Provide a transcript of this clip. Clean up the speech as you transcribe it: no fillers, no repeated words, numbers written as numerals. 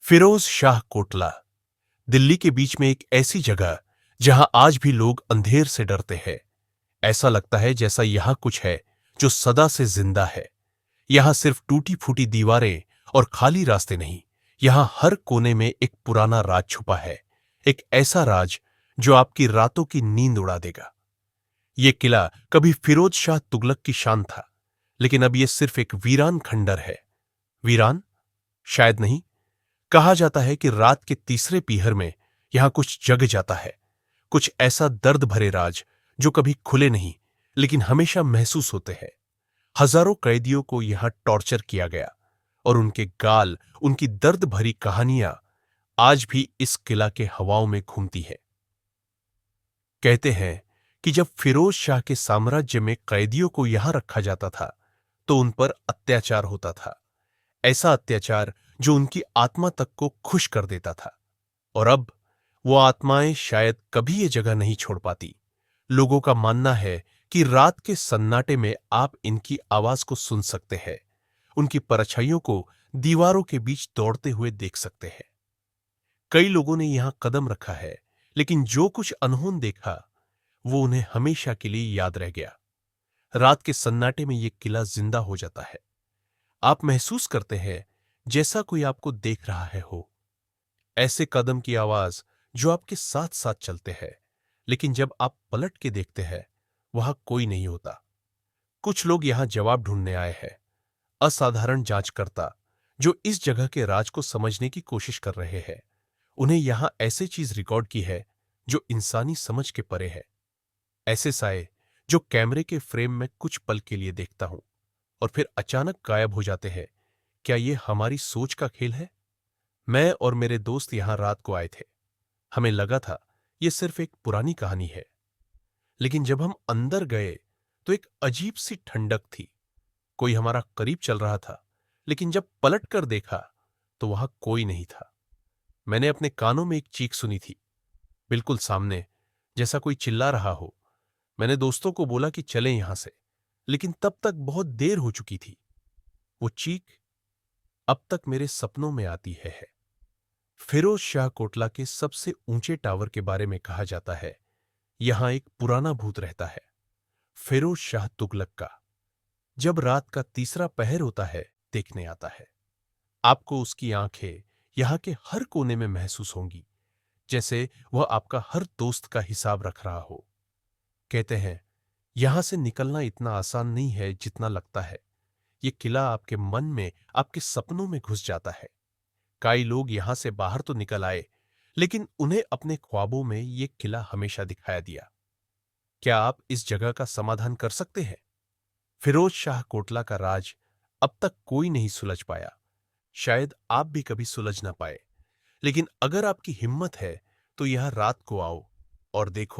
फिरोज शाह कोटला दिल्ली के बीच में एक ऐसी जगह जहां आज भी लोग अंधेर से डरते हैं। ऐसा लगता है जैसा यहां कुछ है जो सदा से जिंदा है। यहां सिर्फ टूटी फूटी दीवारें और खाली रास्ते नहीं, यहां हर कोने में एक पुराना राज छुपा है। एक ऐसा राज जो आपकी रातों की नींद उड़ा देगा। यह किला कभी फिरोज शाह तुगलक की शान था, लेकिन अब यह सिर्फ एक वीरान खंडर है। वीरान? शायद नहीं। कहा जाता है कि रात के तीसरे पीहर में यहां कुछ जग जाता है, कुछ ऐसा दर्द भरे राज जो कभी खुले नहीं, लेकिन हमेशा महसूस होते हैं। हजारों कैदियों को यहां टॉर्चर किया गया और उनके गाल, उनकी दर्द भरी कहानियां आज भी इस किला के हवाओं में घूमती है। कहते हैं कि जब फिरोज शाह के साम्राज्य में कैदियों को यहां रखा जाता था तो उन पर अत्याचार होता था। ऐसा अत्याचार जो उनकी आत्मा तक को खुश कर देता था। और अब वो आत्माएं शायद कभी ये जगह नहीं छोड़ पाती। लोगों का मानना है कि रात के सन्नाटे में आप इनकी आवाज को सुन सकते हैं, उनकी परछाइयों को दीवारों के बीच दौड़ते हुए देख सकते हैं। कई लोगों ने यहां कदम रखा है, लेकिन जो कुछ अनहोनी देखा वो उन्हें हमेशा के लिए याद रह गया। रात के सन्नाटे में यह किला जिंदा हो जाता है। आप महसूस करते हैं जैसा कोई आपको देख रहा है हो। ऐसे कदम की आवाज जो आपके साथ साथ चलते हैं, लेकिन जब आप पलट के देखते हैं वहां कोई नहीं होता। कुछ लोग यहां जवाब ढूंढने आए हैं, असाधारण जांचकर्ता जो इस जगह के राज को समझने की कोशिश कर रहे हैं। उन्हें यहां ऐसी चीज रिकॉर्ड की है जो इंसानी समझ के परे है। ऐसे साए जो कैमरे के फ्रेम में कुछ पल के लिए देखता हूं और फिर अचानक गायब हो जाते हैं। क्या यह हमारी सोच का खेल है? मैं और मेरे दोस्त यहां रात को आए थे। हमें लगा था यह सिर्फ एक पुरानी कहानी है, लेकिन जब हम अंदर गए तो एक अजीब सी ठंडक थी। कोई हमारा करीब चल रहा था, लेकिन जब पलट कर देखा तो वहां कोई नहीं था। मैंने अपने कानों में एक चीख सुनी थी, बिल्कुल सामने, जैसा कोई चिल्ला रहा हो। मैंने दोस्तों को बोला कि चलें यहां से, लेकिन तब तक बहुत देर हो चुकी थी। वो चीख अब तक मेरे सपनों में आती है। फिरोज शाह कोटला के सबसे ऊंचे टावर के बारे में कहा जाता है, यहां एक पुराना भूत रहता है, फिरोज शाह तुगलक का। जब रात का तीसरा पहर होता है, देखने आता है। आपको उसकी आंखें यहां के हर कोने में महसूस होंगी, जैसे वह आपका हर दोस्त का हिसाब रख रहा हो। कहते हैं यहां से निकलना इतना आसान नहीं है जितना लगता है। यह किला आपके मन में, आपके सपनों में घुस जाता है। कई लोग यहां से बाहर तो निकल आए, लेकिन उन्हें अपने ख्वाबों में यह किला हमेशा दिखाया दिया। क्या आप इस जगह का समाधान कर सकते हैं? फिरोज शाह कोटला का राज अब तक कोई नहीं सुलझ पाया। शायद आप भी कभी सुलझ ना पाए, लेकिन अगर आपकी हिम्मत है तो यह रात को आओ और देखो